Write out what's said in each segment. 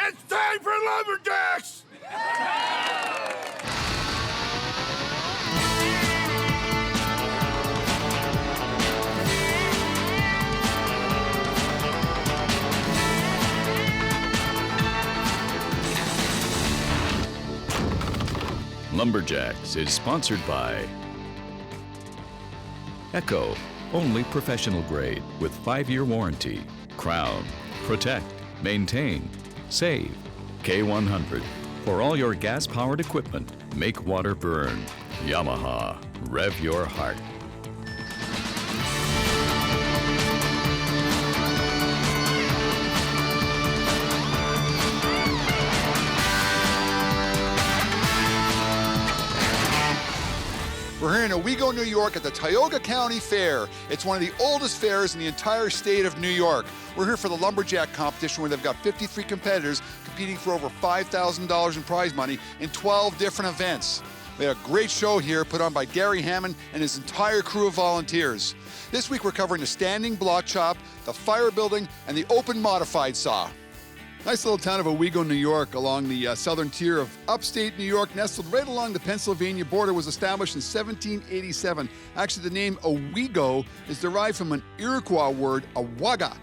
It's time for Lumberjacks! Lumberjacks is sponsored by Echo, only professional grade with 5-year warranty. Crown, protect, maintain, save. K100, for all your gas-powered equipment, make water burn. Yamaha, rev your heart. We're here in Owego, New York at the Tioga County Fair. It's one of the oldest fairs in the entire state of New York. We're here for the Lumberjack competition where they've got 53 competitors competing for over $5,000 in prize money in 12 different events. We had a great show here put on by Gary Hammond and his entire crew of volunteers. This week we're covering the standing block chop, the fire building, and the open modified saw. Nice little town of Owego, New York, along the southern tier of upstate New York, nestled right along the Pennsylvania border, was established in 1787. Actually, the name Owego is derived from an Iroquois word, awaga,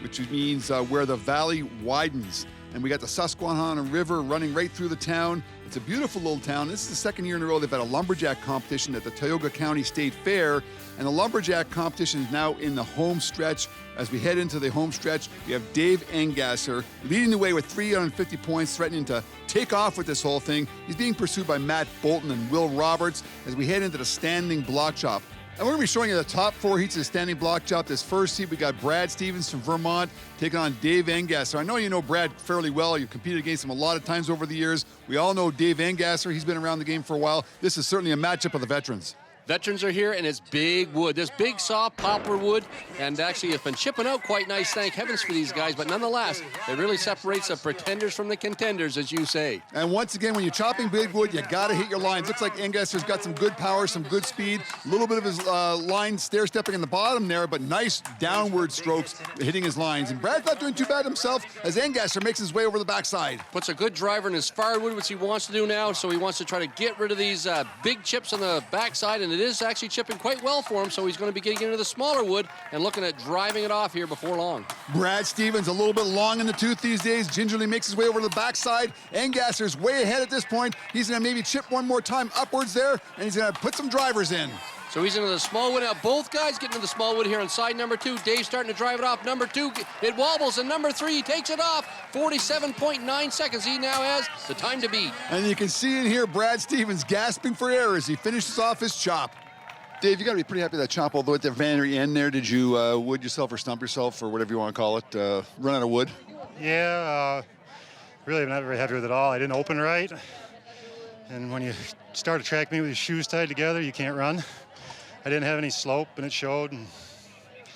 which means where the valley widens. And we got the Susquehanna River running right through the town. It's a beautiful little town. This is the second year in a row they've had a lumberjack competition at the Tioga County State Fair. And the lumberjack competition is now in the home stretch. As we head into the home stretch, we have Dave Engasser leading the way with 350 points, threatening to take off with this whole thing. He's being pursued by Matt Bolton and Will Roberts as we head into the standing block chop. And we're going to be showing you the top 4 heats of the standing block chop. This first heat, we got Brad Stevens from Vermont taking on Dave Engasser. I know you know Brad fairly well. You've competed against him a lot of times over the years. We all know Dave Engasser. He's been around the game for a while. This is certainly a matchup of the veterans. Veterans are here, and it's big wood. This big, soft poplar wood, and actually it's been chipping out quite nice, thank heavens for these guys, but nonetheless, it really separates the pretenders from the contenders, as you say. And once again, when you're chopping big wood, you got to hit your lines. Looks like Engasser's got some good power, some good speed, a little bit of his line stair-stepping in the bottom there, but nice downward strokes hitting his lines. And Brad's not doing too bad himself as Engasser makes his way over the backside. Puts a good driver in his firewood, which he wants to do now, so he wants to try to get rid of these big chips on the backside, and it is actually chipping quite well for him, so he's going to be getting into the smaller wood and looking at driving it off here before long. Brad Stevens a little bit long in the tooth these days, gingerly makes his way over to the backside. Engasser's way ahead at this point. He's going to maybe chip one more time upwards there, and he's going to put some drivers in. So he's into the small wood now. Both guys getting into the small wood here on side number 2. Dave's starting to drive it off. Number 2, it wobbles, and number 3 takes it off. 47.9 seconds he now has the time to beat. And you can see in here Brad Stevens gasping for air as he finishes off his chop. Dave, you got to be pretty happy with that chop, although at the very end there, did you wood yourself or stump yourself or whatever you want to call it, run out of wood? Yeah, really I'm not very happy with it all. I didn't open right, and when you start a track meet with your shoes tied together, you can't run. I didn't have any slope, and it showed.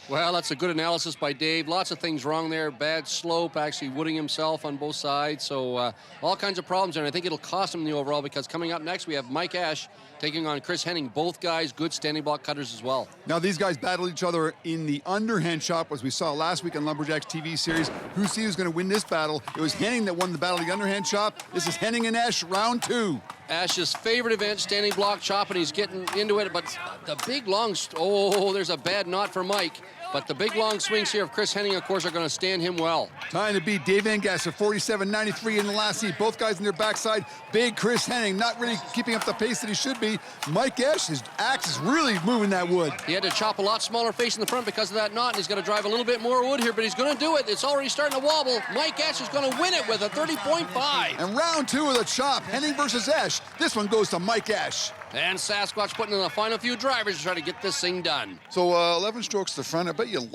Well, that's a good analysis by Dave. Lots of things wrong there. Bad slope, actually wooding himself on both sides. So all kinds of problems, and I think it'll cost him the overall because coming up next we have Mike Ash taking on Chris Henning. Both guys good standing block cutters as well. Now these guys battled each other in the underhand chop, as we saw last week on Lumberjack's TV series. Who's going to win this battle? It was Henning that won the battle of the underhand chop. This is Henning and Ash, round 2. Ash's favorite event, standing block chop, and he's getting into it, but the big long, there's a bad knot for Mike. But the big long swings here of Chris Henning, of course, are going to stand him well. Time to beat Dave Engasser, 47.93 in the last heat. Both guys in their backside. Big Chris Henning, not really keeping up the pace that he should be. Mike Ash, his axe is really moving that wood. He had to chop a lot smaller face in the front because of that knot, and he's going to drive a little bit more wood here, but he's going to do it. It's already starting to wobble. Mike Ash is going to win it with a 30.5. And round 2 of the chop, Henning versus Ash. This one goes to Mike Ash. And Sasquatch putting in the final few drivers to try to get this thing done. So 11 strokes to the front. I bet you would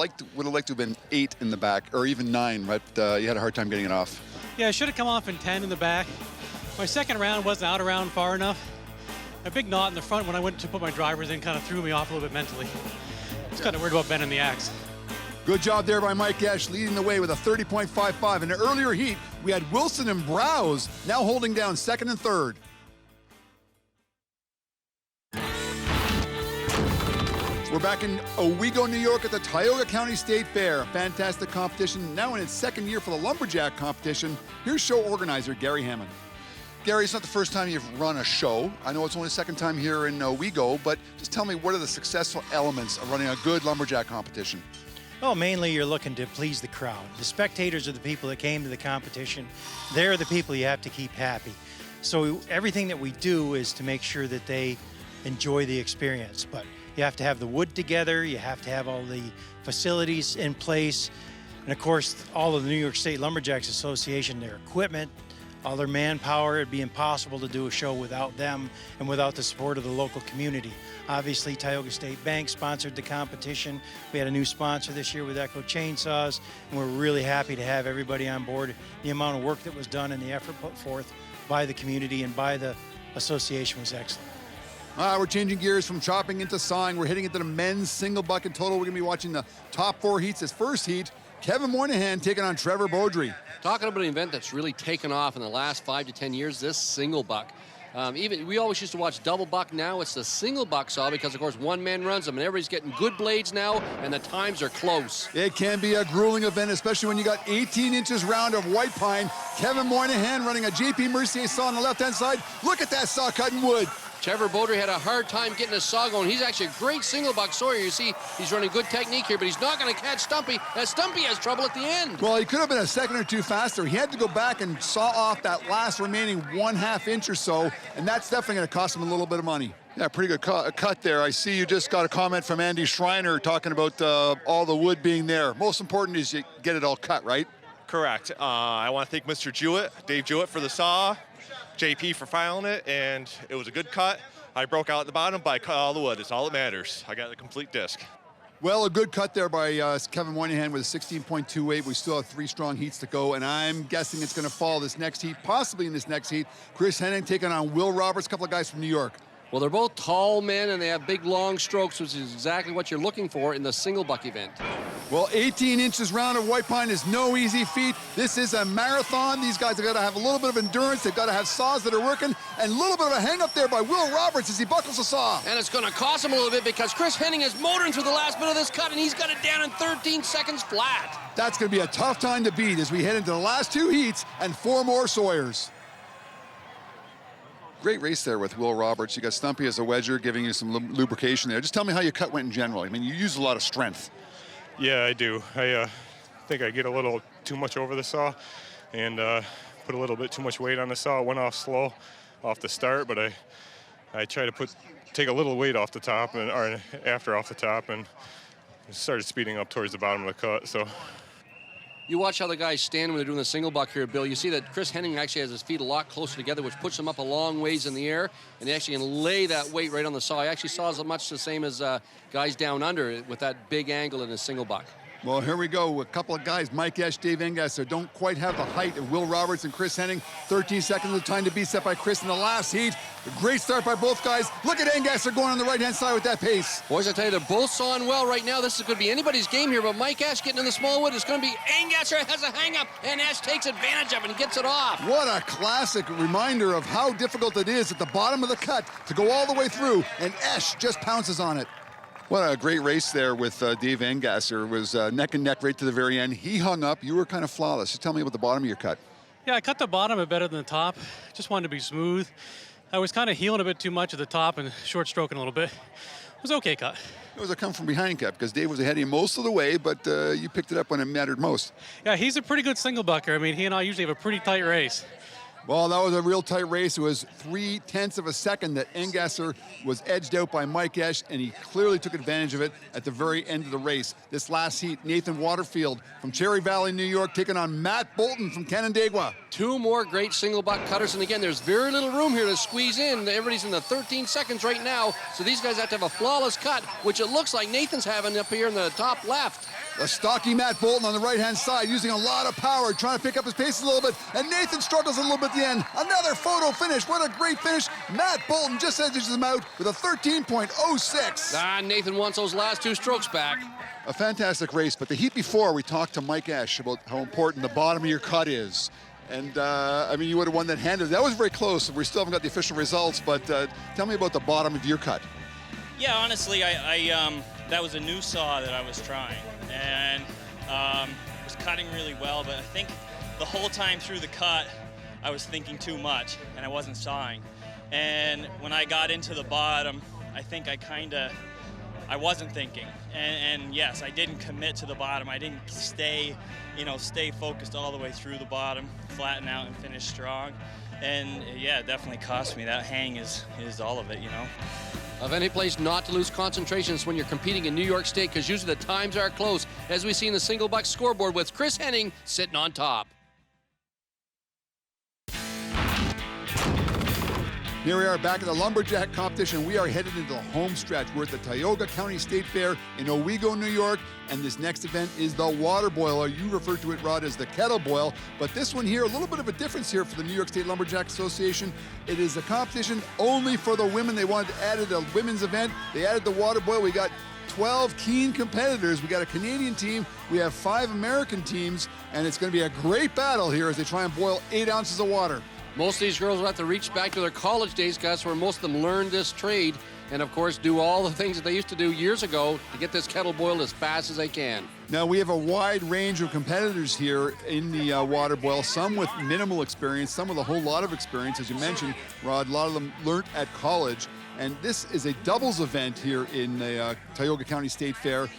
have liked to have been 8 in the back, or even 9, but you had a hard time getting it off. Yeah, I should have come off in 10 in the back. My second round wasn't out around far enough. A big knot in the front when I went to put my drivers in kind of threw me off a little bit mentally. I was kind of worried about bending the axe. Good job there by Mike Ash, leading the way with a 30.55. In the earlier heat, we had Wilson and Browse now holding down second and third. We're back in Owego, New York at the Tioga County State Fair. A fantastic competition, now in its second year for the Lumberjack competition. Here's show organizer Gary Hammond. Gary, it's not the first time you've run a show. I know it's only the second time here in Owego, but just tell me, what are the successful elements of running a good Lumberjack competition? Well, mainly you're looking to please the crowd. The spectators are the people that came to the competition. They're the people you have to keep happy. So everything that we do is to make sure that they enjoy the experience. But you have to have the wood together, you have to have all the facilities in place, and of course, all of the New York State Lumberjacks Association, their equipment, all their manpower. It'd be impossible to do a show without them and without the support of the local community. Obviously, Tioga State Bank sponsored the competition. We had a new sponsor this year with Echo Chainsaws, and we're really happy to have everybody on board. The amount of work that was done and the effort put forth by the community and by the association was excellent. We're changing gears from chopping into sawing. We're hitting into the men's single bucket total. We're going to be watching the top 4 heats. This first heat, Kevin Moynihan taking on Trevor Beaudry. Talking about an event that's really taken off in the last 5 to 10 years, this single buck. Even we always used to watch double buck. Now it's the single buck saw because, of course, one man runs them, and everybody's getting good blades now, and the times are close. It can be a grueling event, especially when you got 18 inches round of white pine. Kevin Moynihan running a JP Mercier saw on the left-hand side. Look at that saw cutting wood. Trevor Beaudry had a hard time getting his saw going. He's actually a great single buck sawyer. You see, he's running good technique here, but he's not going to catch Stumpy, as Stumpy has trouble at the end. Well, he could have been a second or two faster. He had to go back and saw off that last remaining 1/2 inch or so, and that's definitely going to cost him a little bit of money. Yeah, pretty good cut there. I see you just got a comment from Andy Schreiner talking about all the wood being there. Most important is you get it all cut, right? Correct. I want to thank Mr. Jewett, Dave Jewett, for the saw, JP for filing it, and it was a good cut. I broke out at the bottom, but I cut all the wood. It's all that matters. I got the complete disc. Well, a good cut there by Kevin Moynihan with a 16.28. We still have 3 strong heats to go, and I'm guessing it's going to fall this next heat, possibly in this next heat. Chris Henning taking on Will Roberts, a couple of guys from New York. Well, they're both tall men, and they have big, long strokes, which is exactly what you're looking for in the single buck event. Well, 18 inches round of white pine is no easy feat. This is a marathon. These guys have got to have a little bit of endurance. They've got to have saws that are working, and a little bit of a hang-up there by Will Roberts as he buckles the saw. And it's going to cost him a little bit because Chris Henning is motoring through the last bit of this cut, and he's got it down in 13 seconds flat. That's going to be a tough time to beat as we head into the last 2 heats and 4 more sawyers. Great race there with Will Roberts. You got Stumpy as a wedger giving you some lubrication there. Just tell me how your cut went in general. I mean, you use a lot of strength. Yeah, I do. I think I get a little too much over the saw and put a little bit too much weight on the saw. It went off slow off the start, but I try to take a little weight off the top and off the top, and started speeding up towards the bottom of the cut. So. You watch how the guys stand when they're doing the single buck here, Bill. You see that Chris Henning actually has his feet a lot closer together, which puts him up a long ways in the air, and he actually can lay that weight right on the saw. He actually saws much the same as guys down under with that big angle in his single buck. Well, here we go. A couple of guys, Mike Esch, Dave Engasser, don't quite have the height of Will Roberts and Chris Henning. 13 seconds of time to be set by Chris in the last heat. A great start by both guys. Look at Engasser going on the right-hand side with that pace. Boys, I tell you, they're both sawing well right now. This is going to be anybody's game here, but Mike Esch getting in the small wood. It's going to be Engasser has a hang-up, and Esch takes advantage of it and gets it off. What a classic reminder of how difficult it is at the bottom of the cut to go all the way through, and Esch just pounces on it. What a great race there with Dave Engasser. It was neck and neck right to the very end. He hung up. You were kind of flawless. So tell me about the bottom of your cut. Yeah, I cut the bottom a bit better than the top. Just wanted to be smooth. I was kind of heeling a bit too much at the top and short stroking a little bit. It was okay cut. It was a come from behind cut because Dave was ahead of you most of the way, but you picked it up when it mattered most. Yeah, he's a pretty good single bucker. I mean, he and I usually have a pretty tight race. Well, that was a real tight race. It was 0.3 of a second that Engasser was edged out by Mike Esch, and he clearly took advantage of it at the very end of the race. This last heat, Nathan Waterfield from Cherry Valley, New York, taking on Matt Bolton from Canandaigua. 2 more great single buck cutters, and again, there's very little room here to squeeze in. Everybody's in the 13 seconds right now, so these guys have to have a flawless cut, which it looks like Nathan's having up here in the top left. The stocky Matt Bolton on the right-hand side using a lot of power, trying to pick up his pace a little bit, and Nathan struggles a little bit at the end. Another photo finish. What a great finish. Matt Bolton just edges him out with a 13.06. Nathan wants those last 2 strokes back. A fantastic race, but the heat before, we talked to Mike Esch about how important the bottom of your cut is. And, I mean, you would have won that handed. That was very close. We still haven't got the official results, but tell me about the bottom of your cut. Yeah, honestly, I that was a new saw that I was trying, and was cutting really well, but I think the whole time through the cut, I was thinking too much, and I wasn't sawing. And when I got into the bottom, I think I wasn't thinking. And yes, I didn't commit to the bottom. I didn't stay focused all the way through the bottom, flatten out and finish strong. And yeah, it definitely cost me. That hang is all of it, you know. Of any place not to lose concentration is when you're competing in New York State, because usually the times are close, as we see in the single buck scoreboard with Chris Henning sitting on top. Here we are back at the Lumberjack competition. We are headed into the home stretch. We're at the Tioga County State Fair in Owego, New York, and this next event is the water boiler. You refer to it, Rod, as the kettle boil, but this one here, a little bit of a difference here for the New York State Lumberjack Association. It is a competition only for the women. They wanted to add it a women's event. They added the water boil. We got 12 keen competitors. We got a Canadian team. We have 5 American teams, and it's going to be a great battle here as they try and boil 8 ounces of water. Most of these girls will have to reach back to their college days, guys, where most of them learned this trade and, of course, do all the things that they used to do years ago to get this kettle boiled as fast as they can. Now, we have a wide range of competitors here in the water boil, some with minimal experience, some with a whole lot of experience. As you mentioned, Rod, a lot of them learned at college. And this is a doubles event here in the Tioga County State Fair.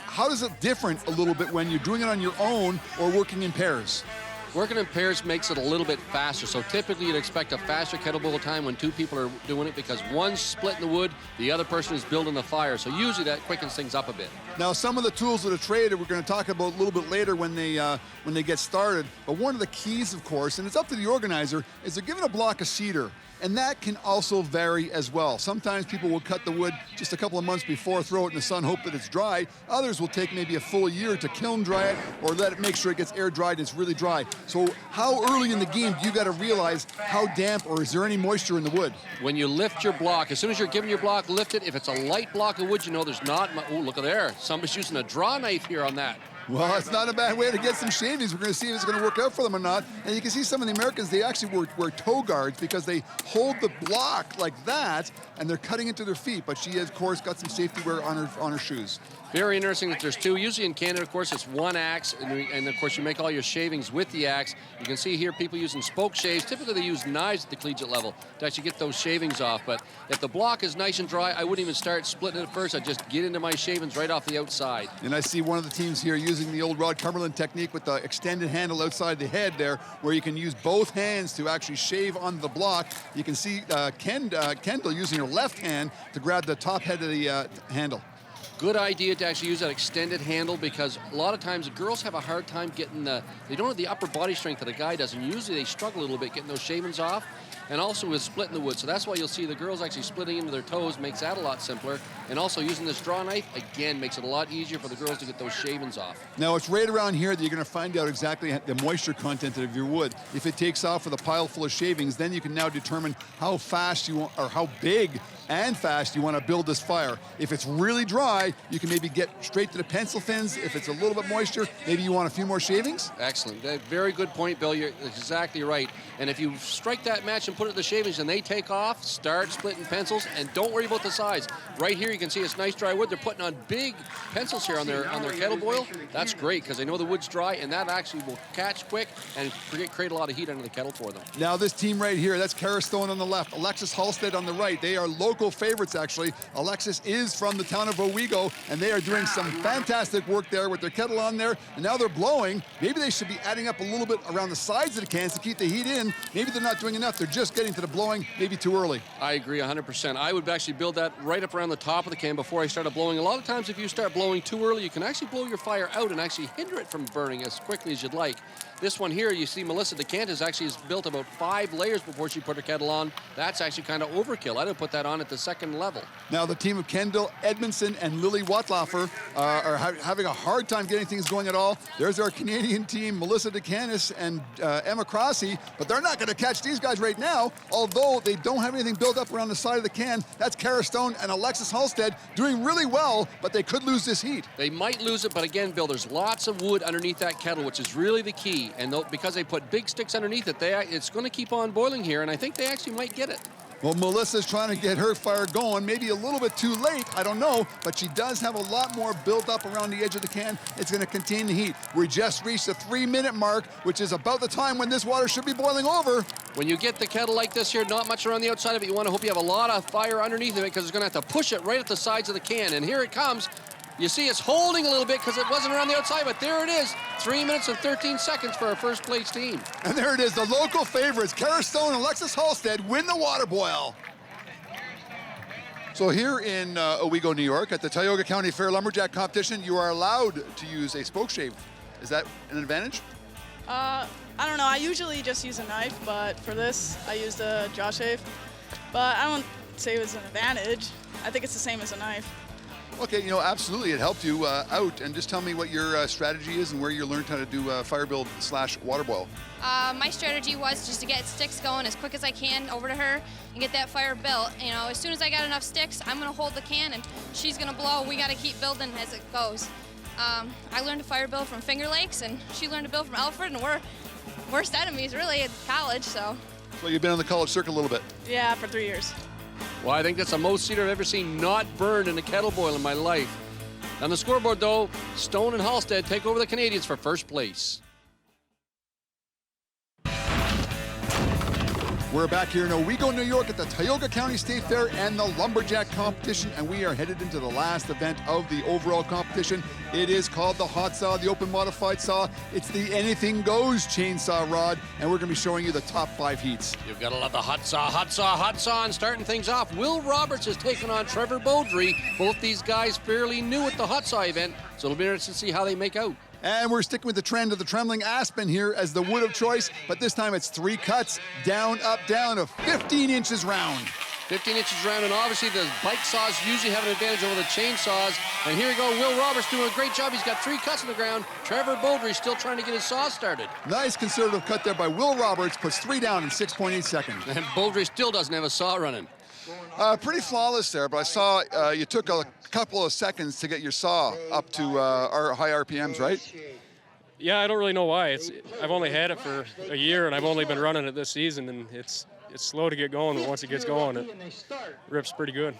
How does it different a little bit when you're doing it on your own or working in pairs? Working in pairs makes it a little bit faster. So typically you'd expect a faster kettle boil time when 2 people are doing it, because one's splitting the wood, the other person is building the fire. So usually that quickens things up a bit. Now, some of the tools of the trade we're going to talk about a little bit later when they get started. But one of the keys, of course, and it's up to the organizer, is they're given a block of cedar. And that can also vary as well. Sometimes people will cut the wood just a couple of months before, throw it in the sun, hope that it's dry. Others will take maybe a full year to kiln dry it or let it make sure it gets air dried and it's really dry. So how early in the game do you got to realize how damp or is there any moisture in the wood? When you lift your block, as soon as you're giving your block, lift it. If it's a light block of wood, you know there's not much. Oh, look at there. Somebody's using a draw knife here on that. Well, it's not a bad way to get some shavings. We're going to see if it's going to work out for them or not. And you can see some of the Americans, they actually wear toe guards because they hold the block like that, and they're cutting into their feet. But she, of course, got some safety wear on her shoes. Very interesting that there's 2. Usually in Canada, of course, it's 1 axe, and of course you make all your shavings with the axe. You can see here people using spoke shaves. Typically they use knives at the collegiate level to actually get those shavings off. But if the block is nice and dry, I wouldn't even start splitting it first. I'd just get into my shavings right off the outside. And I see one of the teams here using the old Rod Cumberland technique with the extended handle outside the head there, where you can use both hands to actually shave on the block. You can see Kendall using her left hand to grab the top head of the handle. Good idea to actually use that extended handle, because a lot of times the girls have a hard time getting they don't have the upper body strength that a guy does, and usually they struggle a little bit getting those shavings off, and also with splitting the wood. So that's why you'll see the girls actually splitting into their toes, makes that a lot simpler, and also using this draw knife, again, makes it a lot easier for the girls to get those shavings off. Now, it's right around here that you're going to find out exactly the moisture content of your wood. If it takes off with a pile full of shavings, then you can now determine how fast you want, or how big and fast you want to build this fire. If it's really dry, you can maybe get straight to the pencil fins. If it's a little bit moisture, maybe you want a few more shavings. Excellent. Very good point, Bill. You're exactly right. And if you strike that match and put it in the shavings and they take off, start splitting pencils, and don't worry about the size. Right here you can see it's nice dry wood. They're putting on big pencils here on their kettle boil. That's great, because they know the wood's dry, and that actually will catch quick and create a lot of heat under the kettle for them. Now this team right here, that's Kara Stone on the left, Alexis Halstead on the right. They are local favorites, actually. Alexis is from the town of Owego, and they are doing some fantastic work there with their kettle on there, and now they're blowing. Maybe they should be adding up a little bit around the sides of the cans to keep the heat in. Maybe they're not doing enough. They're just getting to the blowing maybe too early. I agree 100%. I would actually build that right up around the top of the can before I started blowing. A lot of times if you start blowing too early, you can actually blow your fire out and actually hinder it from burning as quickly as you'd like. This one here, you see Melissa DeCantis actually has built about 5 layers before she put her kettle on. That's actually kind of overkill. I didn't put that on at the second level. Now the team of Kendall Edmondson and Lily Watloffer are having a hard time getting things going at all. There's our Canadian team, Melissa DeCantis and Emma Crossy, but they're not going to catch these guys right now, although they don't have anything built up around the side of the can. That's Kara Stone and Alexis Halstead doing really well, but they could lose this heat. They might lose it, but again, Bill, there's lots of wood underneath that kettle, which is really the key. And because they put big sticks underneath it, it's going to keep on boiling here, and I think they actually might get it. Well, Melissa's trying to get her fire going, maybe a little bit too late, I don't know, but she does have a lot more built up around the edge of the can. It's gonna contain the heat. We just reached the 3-minute mark, which is about the time when this water should be boiling over. When you get the kettle like this here, not much around the outside of it, you want to hope you have a lot of fire underneath of it because it's going to have to push it right at the sides of the can. And here it comes. You see it's holding a little bit because it wasn't around the outside, but there it is. 3 minutes and 13 seconds for our first place team. And there it is, the local favorites, Kara Stone and Alexis Halstead win the water boil. So here in Owego, New York, at the Tioga County Fair Lumberjack competition, you are allowed to use a spoke shave. Is that an advantage? I don't know. I usually just use a knife, but for this, I used a jaw shave. But I don't say it was an advantage. I think it's the same as a knife. Okay, you know, absolutely. It helped you out. And just tell me what your strategy is and where you learned how to do fire build / water boil. My strategy was just to get sticks going as quick as I can over to her and get that fire built. You know, as soon as I got enough sticks, I'm going to hold the can and she's going to blow. We got to keep building as it goes. I learned to fire build from Finger Lakes, and she learned to build from Alfred, and we're worst enemies, really, at college, so. So you've been on the college circuit a little bit. Yeah, for 3 years. Well, I think that's the most cedar I've ever seen not burned in a kettle boil in my life. On the scoreboard, though, Stone and Halstead take over the Canadians for first place. We're back here in Owego, New York at the Tioga County State Fair and the Lumberjack competition, and we are headed into the last event of the overall competition. It is called the Hot Saw, the open modified saw. It's the anything goes chainsaw rod, and we're gonna be showing you the top 5 heats. You've got to love the hot saw, hot saw, hot saw, and starting things off, Will Roberts is taking on Trevor Beaudry. Both these guys fairly new at the hot saw event, so it'll be interesting to see how they make out. And we're sticking with the trend of the trembling aspen here as the wood of choice, but this time it's 3 cuts, down, up, down, of 15 inches round. 15 inches round, and obviously the bike saws usually have an advantage over the chainsaws. And here we go, Will Roberts doing a great job. He's got 3 cuts on the ground. Trevor Beaudry still trying to get his saw started. Nice conservative cut there by Will Roberts, puts 3 down in 6.8 seconds. And Beaudry still doesn't have a saw running. Pretty flawless there, but I saw you took a couple of seconds to get your saw up to our high RPMs, right? Yeah, I don't really know why. I've only had it for a year, and I've only been running it this season, and it's slow to get going, but once it gets going, it rips pretty good.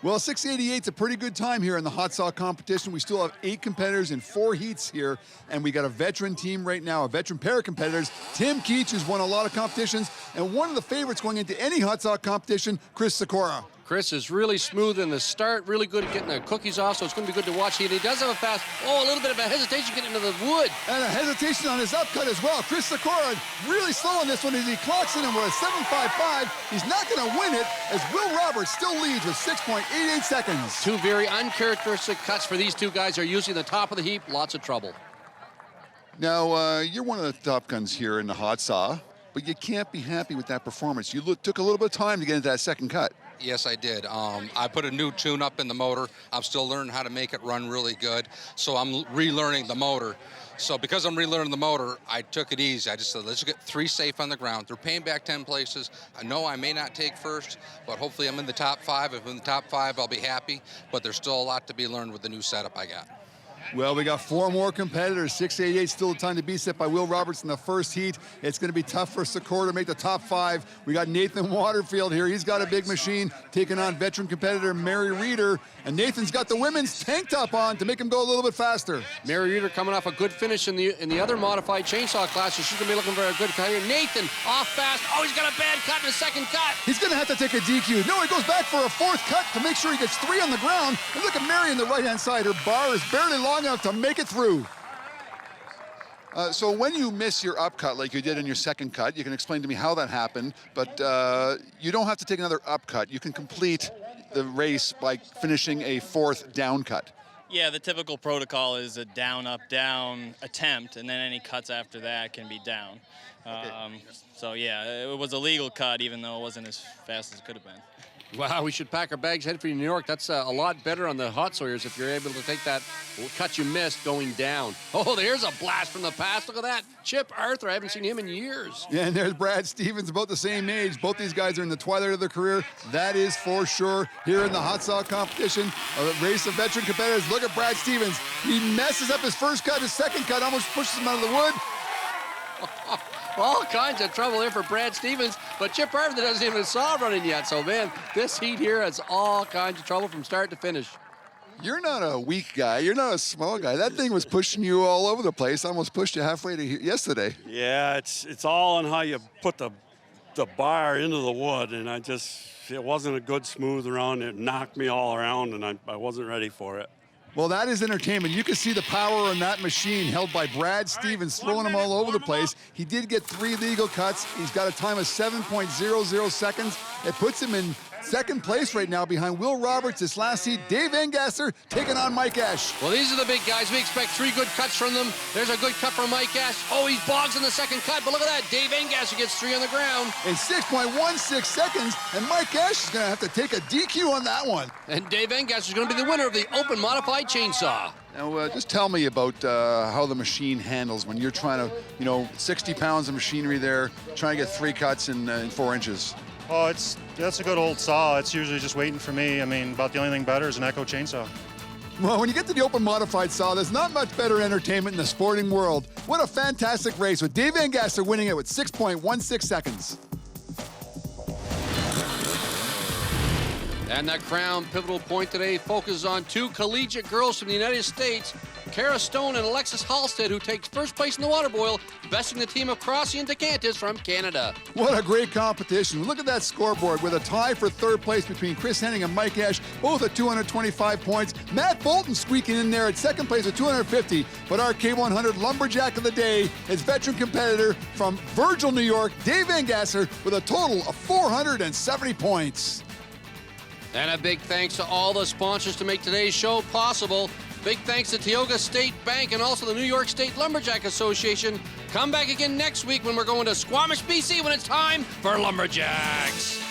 Well, 688 is a pretty good time here in the hot saw competition. We still have 8 competitors in 4 heats here, and we got a veteran team right now, a veteran pair of competitors. Tim Keach, who's won a lot of competitions, and one of the favorites going into any hot saw competition, Chris Sikora. Chris is really smooth in the start, really good at getting the cookies off, so it's going to be good to watch. He does have a little bit of a hesitation getting into the wood. And a hesitation on his upcut as well. Chris Sikora really slow on this one as he clocks in, and with a 7.55, he's not going to win it as Will Roberts still leads with 6.88 seconds. 2 very uncharacteristic cuts for these 2 guys. Are usually the top of the heap, lots of trouble. Now, you're one of the top guns here in the hot saw, but you can't be happy with that performance. You took a little bit of time to get into that second cut. Yes, I did. I put a new tune-up in the motor. I'm still learning how to make it run really good. So I'm relearning the motor. So because I'm relearning the motor, I took it easy. I just said, let's get 3 safe on the ground. They're paying back 10 places. I know I may not take first, but hopefully I'm in the top 5. If I'm in the top 5, I'll be happy. But there's still a lot to be learned with the new setup I got. Well, we got 4 more competitors. 688 still a time to be set by Will Roberts in the first heat. It's going to be tough for Sikora to make the top 5. We got Nathan Waterfield here. He's got a big machine taking on veteran competitor Mary Reeder. And Nathan's got the women's tank top on to make him go a little bit faster. Mary Reeder coming off a good finish in the other modified chainsaw class, so she's going to be looking for a good cut here. Nathan off fast. Oh, he's got a bad cut in the second cut. He's going to have to take a DQ. No, he goes back for a 4th cut to make sure he gets 3 on the ground. And look at Mary on the right-hand side. Her bar is barely long enough to make it through. So when you miss your upcut like you did in your second cut, you can explain to me how that happened, but you don't have to take another upcut. You can complete the race by finishing a 4th down cut. Yeah, the typical protocol is a down, up, down attempt, and then any cuts after that can be down. So yeah, it was a legal cut, even though it wasn't as fast as it could have been. Wow, we should pack our bags, head for New York. That's a lot better on the hot sawyers if you're able to take that cut you missed going down. Oh, there's a blast from the past. Look at that. Chip Arthur, I haven't seen him in years. Yeah, and there's Brad Stevens, about the same age. Both these guys are in the twilight of their career. That is for sure. Here in the hot saw competition, a race of veteran competitors. Look at Brad Stevens. He messes up his first cut, his second cut almost pushes him out of the wood. All kinds of trouble here for Brad Stevens, but Chip Arthur doesn't even have a saw running yet. So, man, this heat here has all kinds of trouble from start to finish. You're not a weak guy. You're not a small guy. That thing was pushing you all over the place. Almost pushed you halfway to yesterday. Yeah, it's all on how you put the bar into the wood, and it wasn't a good smooth run. It knocked me all around, and I wasn't ready for it. Well, that is entertainment. You can see the power in that machine held by Brad Stevens, throwing them all over the place. He did get 3 legal cuts. He's got a time of 7.00 seconds. It puts him in second place right now behind Will Roberts this last heat. Dave Engasser taking on Mike Ash. Well, these are the big guys. We expect 3 good cuts from them. There's a good cut from Mike Ash. Oh, he's bogs in the second cut, but look at that. Dave Engasser gets 3 on the ground. In 6.16 seconds, and Mike Ash is going to have to take a DQ on that one. And Dave Engasser is going to be the winner of the Open Modified Chainsaw. Now, just tell me about how the machine handles when you're trying to, 60 pounds of machinery there, trying to get 3 cuts in 4 inches. Oh, that's a good old saw. It's usually just waiting for me. I mean, about the only thing better is an Echo chainsaw. Well, when you get to the Open Modified Saw, there's not much better entertainment in the sporting world. What a fantastic race with Dave Engasser winning it with 6.16 seconds. And that crown pivotal point today focuses on 2 collegiate girls from the United States, Kara Stone and Alexis Halstead, who takes first place in the water boil, besting the team of Crossy and DeCantis from Canada. What a great competition. Look at that scoreboard with a tie for third place between Chris Henning and Mike Ash, both at 225 points. Matt Bolton squeaking in there at second place with 250. But our K100 Lumberjack of the day is veteran competitor from Virgil, New York, Dave Engasser, with a total of 470 points. And a big thanks to all the sponsors to make today's show possible. Big thanks to Tioga State Bank and also the New York State Lumberjack Association. Come back again next week when we're going to Squamish, BC, when it's time for Lumberjacks.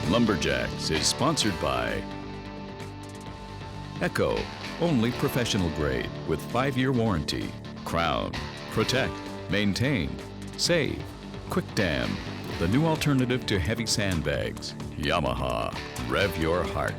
Lumberjacks is sponsored by Echo, only professional grade with 5-year warranty. Crown, protect, maintain, save. Quick Dam, the new alternative to heavy sandbags. Yamaha, rev your heart.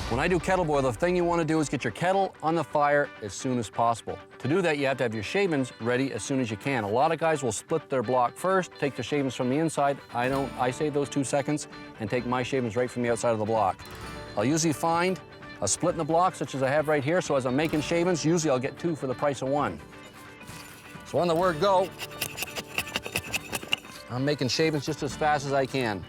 When I do kettle boil, the thing you want to do is get your kettle on the fire as soon as possible. To do that, you have to have your shavings ready as soon as you can. A lot of guys will split their block first, take the shavings from the inside. I don't. I save those 2 seconds and take my shavings right from the outside of the block. I'll usually find a split in the block, such as I have right here, so as I'm making shavings, usually I'll get 2 for the price of 1. So on the word go, I'm making shavings just as fast as I can.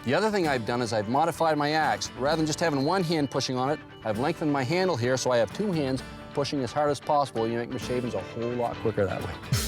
The other thing I've done is I've modified my axe. Rather than just having 1 hand pushing on it, I've lengthened my handle here so I have 2 hands pushing as hard as possible. You make my shavings a whole lot quicker that way.